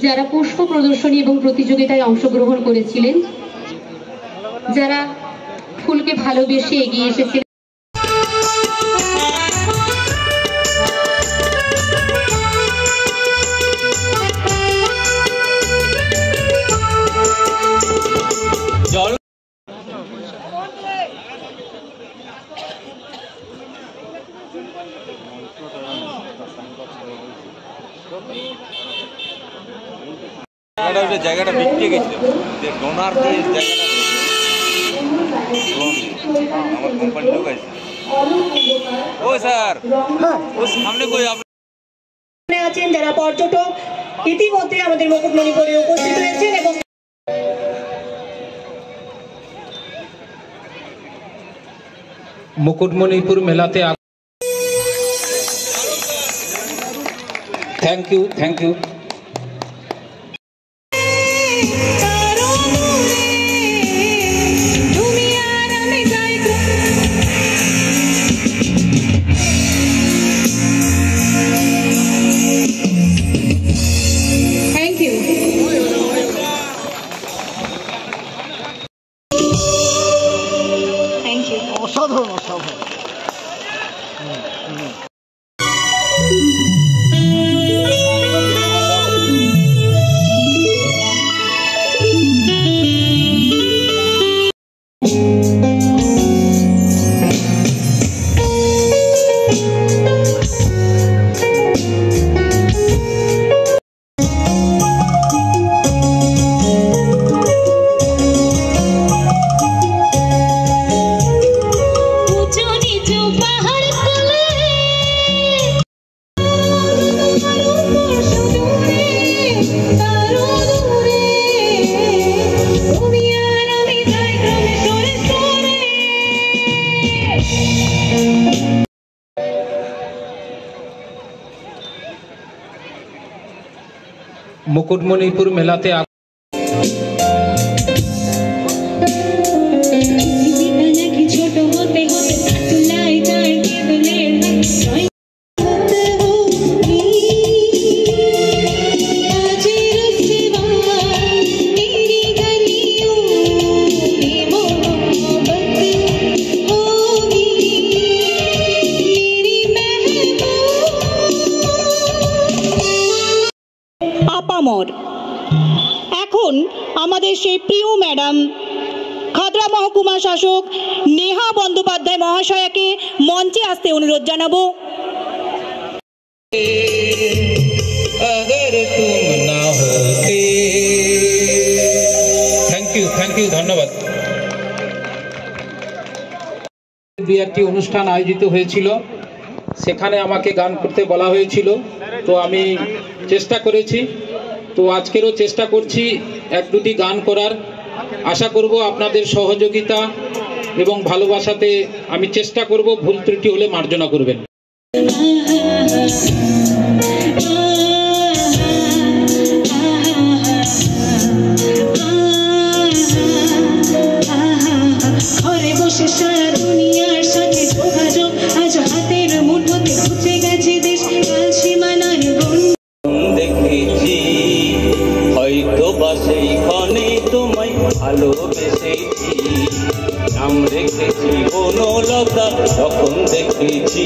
যারা পুষ্প প্রদর্শনী এবং প্রতিযোগিতায় অংশগ্রহণ করেছিলেন, যারা ফুলকে ভালোবেসে এগিয়ে এসেছিলেন। জায়গাটা বিক্রি গেছিল যে ডোনার যে জায়গাটা আমার কোম্পানি লোক আছে। ও স্যার ওর সামনে কই আপনি আছেন যারা পর্যটক ইতিমধ্যে আমাদের মুকুটমণিপুরে উপস্থিত হয়েছেন এবং মুকুটমণিপুর মেলাতে থ্যাংক ইউ মুকুটমণিপুর মেলাতে এখন আমাদের সেই প্রিয় ম্যাডাম খাতড়া মহকুমা শাসক নেহা বন্দ্যোপাধ্যায় মহাশয়াকে মঞ্চে আসতে অনুরোধ জানাবো। থ্যাংক ইউ ধন্যবাদ। একটি অনুষ্ঠান আয়োজিত হয়েছিল, সেখানে আমাকে গান করতে বলা হয়েছিল, তো আমি চেষ্টা করেছি, তো আজকেরও চেষ্টা করছি এক দুটি গান করার। আশা করব আপনাদের সহযোগিতা এবং ভালোবাসাতে আমি চেষ্টা করব, ভুল ত্রুটি হলে মার্জনা করবেন। ঘরে বসে সারা দুনিয়ার সাথে যোগাযোগ, আজ হাতের মুঠোতে ঘুচে গেছে দেশ কাল সীমানার দেখেছি হয়তো বা সেইখানে তোমায় ভালোবেসেছি, নাম রেখেছি বনলতা যখন দেখেছি,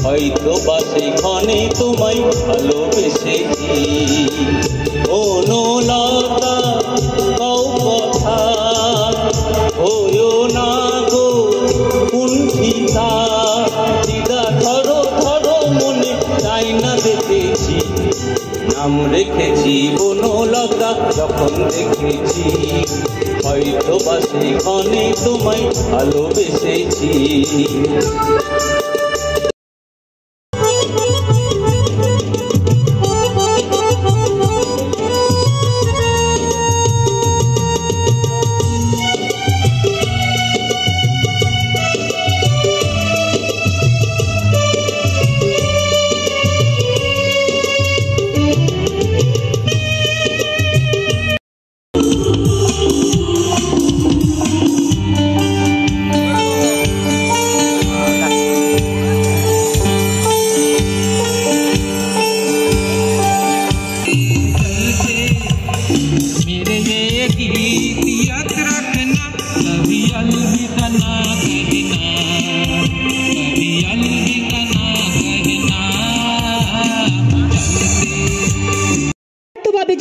হয়তো বা সেইখানে তোমায় ভালোবেসেছি। বনলতা কও কথা হয়ো না গো কুণ্ঠিতা, দিদা ধরো ধরো মনে চাই না দেখেছি, নাম রেখেছি বনলতা যখন দেখেছি, হয়তো বা সেখানে তোমায় ভালোবেসেছি।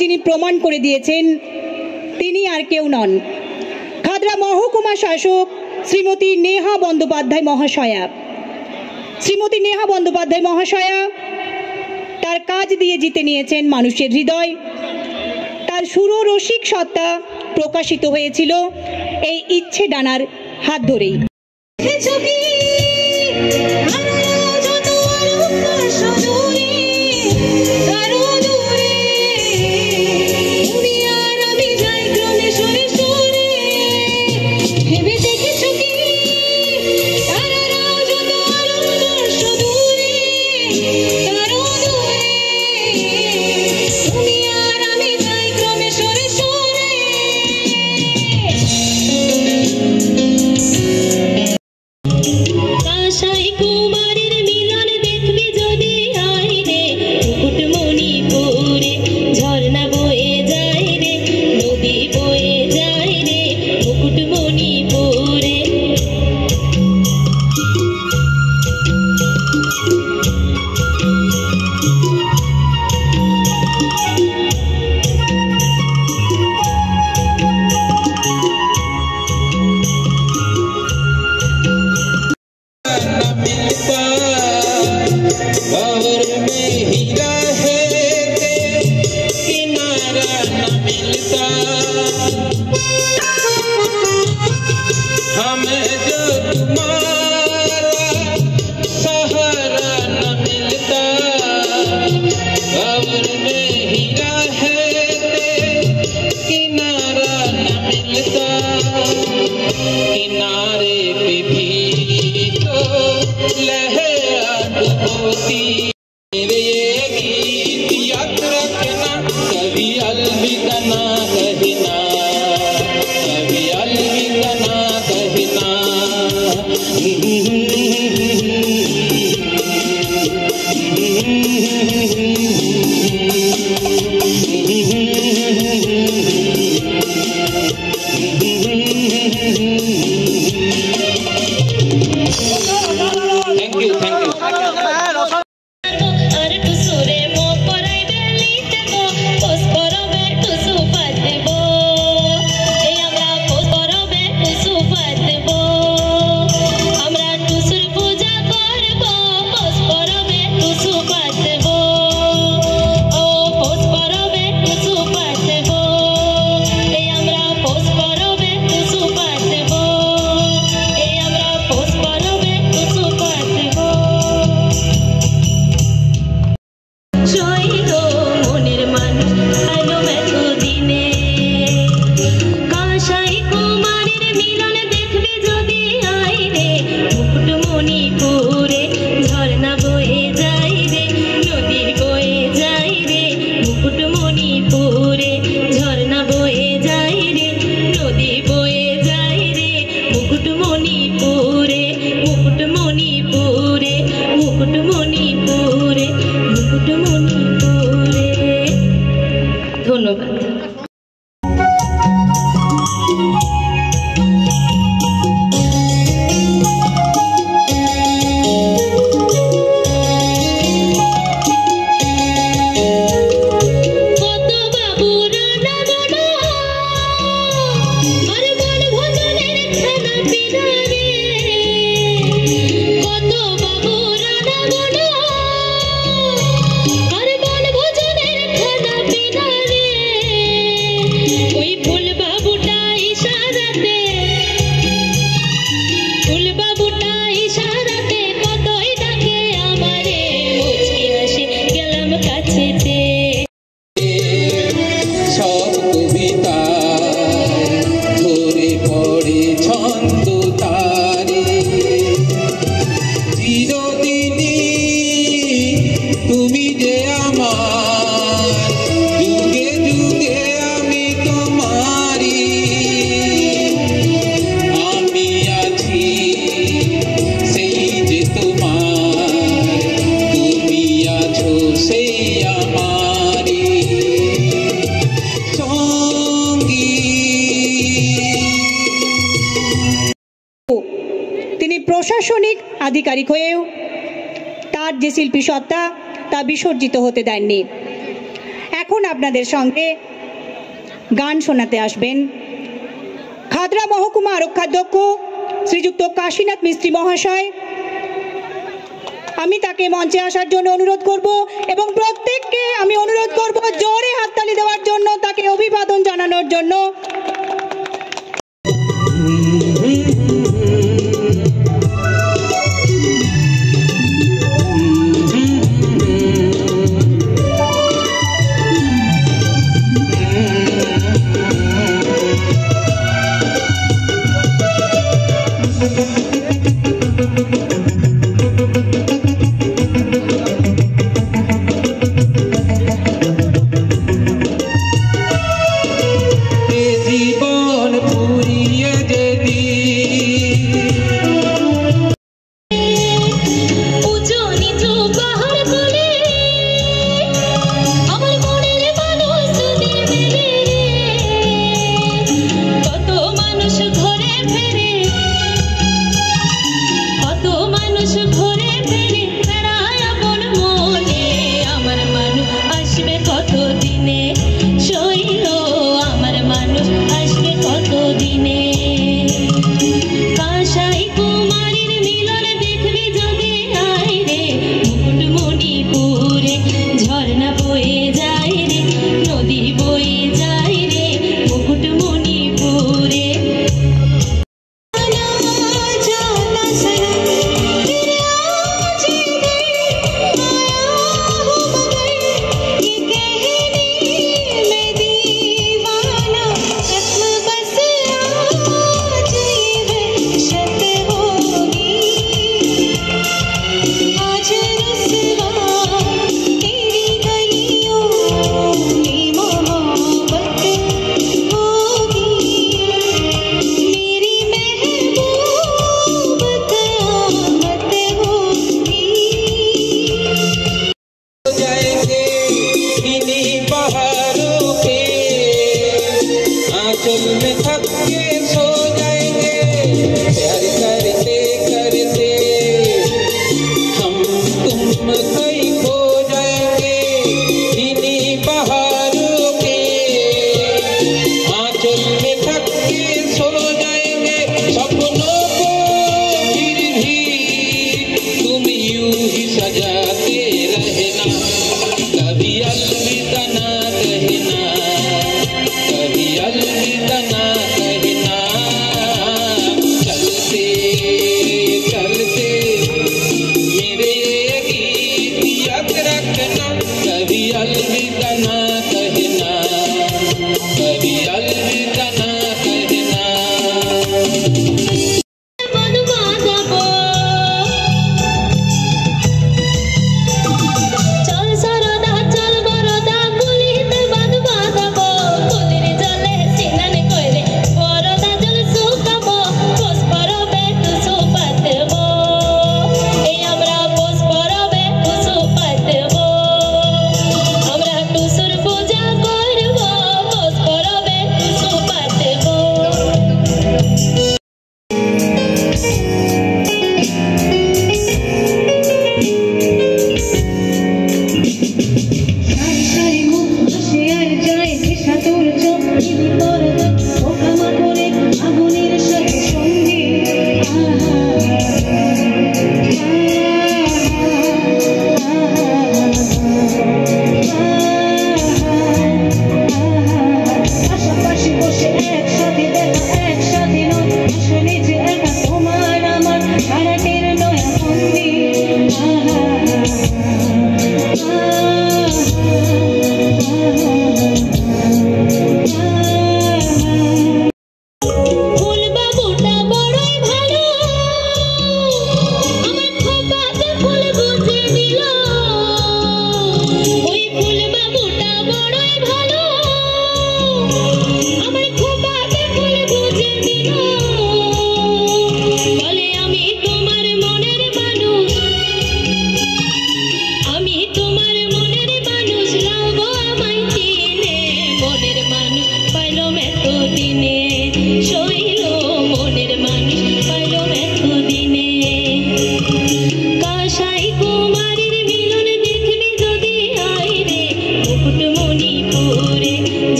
যিনি প্রমাণ করে দিয়েছেন তিনি আর কেউ নন, খাদরা মহকুমা শাসক শ্রীমতী নেহা বন্দ্যোপাধ্যায় মহাশয়া। শ্রীমতী নেহা বন্দ্যোপাধ্যায় মহাশয়া তার কাজ দিয়ে জিতে নিয়েছেন মানুষের হৃদয়। তার সুররসিক সত্তা প্রকাশিত হয়েছিল এই ইচ্ছে ডানার হাত ধরেই। প্রশাসনিক আধিকারিক হয়েও তার যে শিল্পী সত্তা তা বিসর্জিত হতে দেননি। এখন আপনাদের সঙ্গে গান শোনাতে আসবেন খাদরা মহকুমা আরক্ষাধ্যক্ষ শ্রীযুক্ত কাশীনাথ মিস্ত্রি মহাশয়। আমি তাকে মঞ্চে আসার জন্য অনুরোধ করব এবং প্রত্যেককে আমি অনুরোধ করব জোরে হাততালি দেওয়ার জন্য, তাকে অভিবাদন জানানোর জন্য।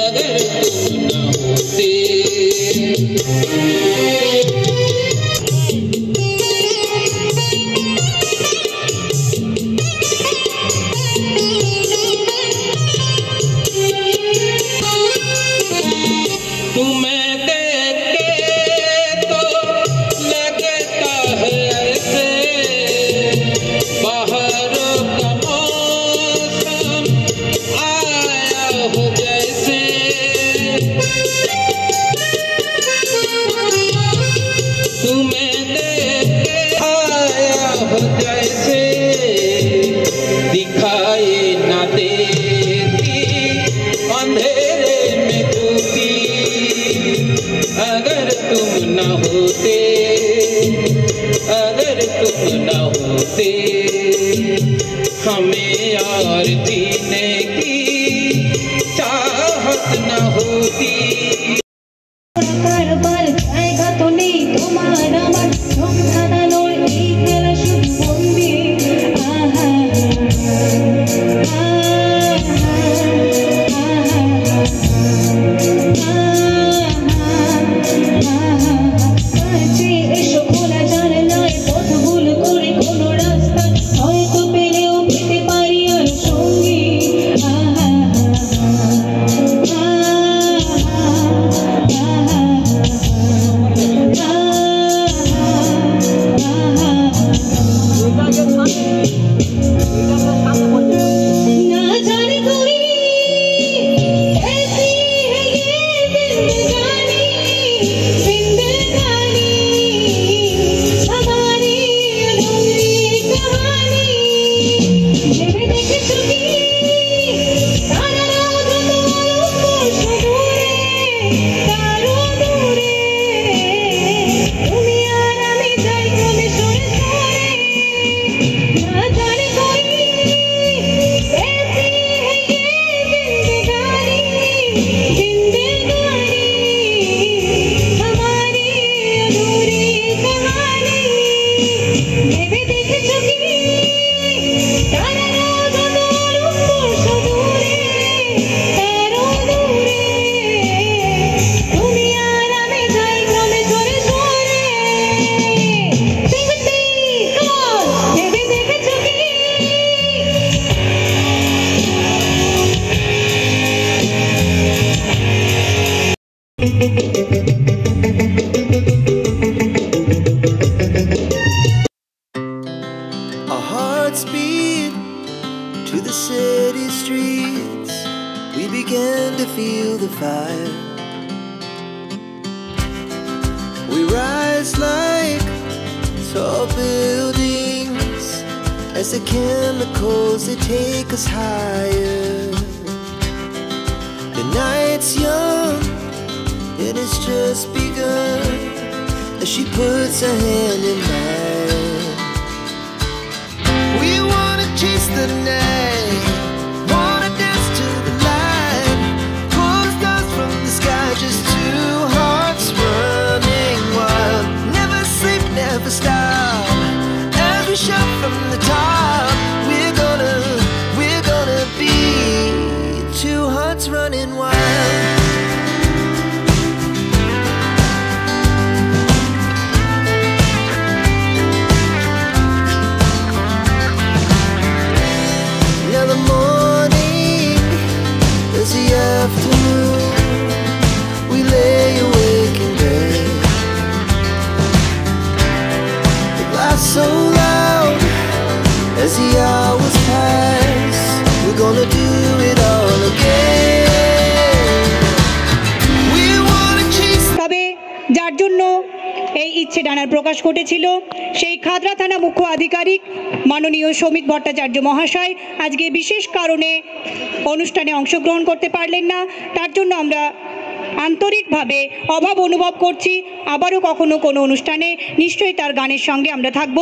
अगर तुम न होते। तुम्हें देख के तो लगता है ऐसे बाहर का मौसम आया हो जैसे। तुम्हें देख के आया हो जैसे दिखाई ना देती अंधेरे में धूपी। अगर तुम न होते, अगर तुम न होते, हमें और जीने की चाहत न होती। কারবার জায়গা তো নেই তোমার আমার চোখ ধাঁধানোর এই খেলা শুধু বন্দি। আহা কাছে এসো খোলা জানলায় পথ ভুল করে কোনো রাস্তা হয়তো পেলেও পেতে পারি আর সঙ্গী। আহা ना जाने कोई ऐसी है ये जिंदगानी, जिंदगानी हमारी अधूरी कहानी। जब देख चुकी तारा रात तारों को दूरे, तारों दूरे তুমি আর আমি যাই ক্রমে সরে সরে। ना जाने कोई ऐसी है ये जिंदगानी, जिंदगानी हमारी अधूरी कहानी। ভেবে দেখেছো কি তারা রাত তারও স্পর্শ দূরে, তারও দূরে তুমি আর আমি যাই ক্রমে সরে সরে। ভেবে দেখেছো কি Our hearts beat to the city streets. We began to feel the fire. We rise like tall buildings as the chemicals they take us higher. The night's young and it's just begun as she puts her hand in mine. We wanna chase the night, wanna dance to the light, pull the stars from the sky, just two hearts running wild. Never sleep, never stop, as we shout from the top. We're gonna be two hearts running wild. Now the morning is the afternoon. We lay awake in bed. The glass so loud as the hours pass. We're gonna do it all again. We wanna chase. তবে যার জন্য এই ইচ্ছে ডানার প্রকাশ ঘটেছিল সেই খাদরা থানা মুখ্য আধিকারিক মাননীয় সমিত ভট্টাচার্য মহাশয় আজকে বিশেষ কারণে অনুষ্ঠানে অংশগ্রহণ করতে পারলেন না। তার জন্য আমরা আন্তরিকভাবে অভাব অনুভব করছি। আবারও কখনো কোনো অনুষ্ঠানে নিশ্চয়ই তার গানের সঙ্গে আমরা থাকব।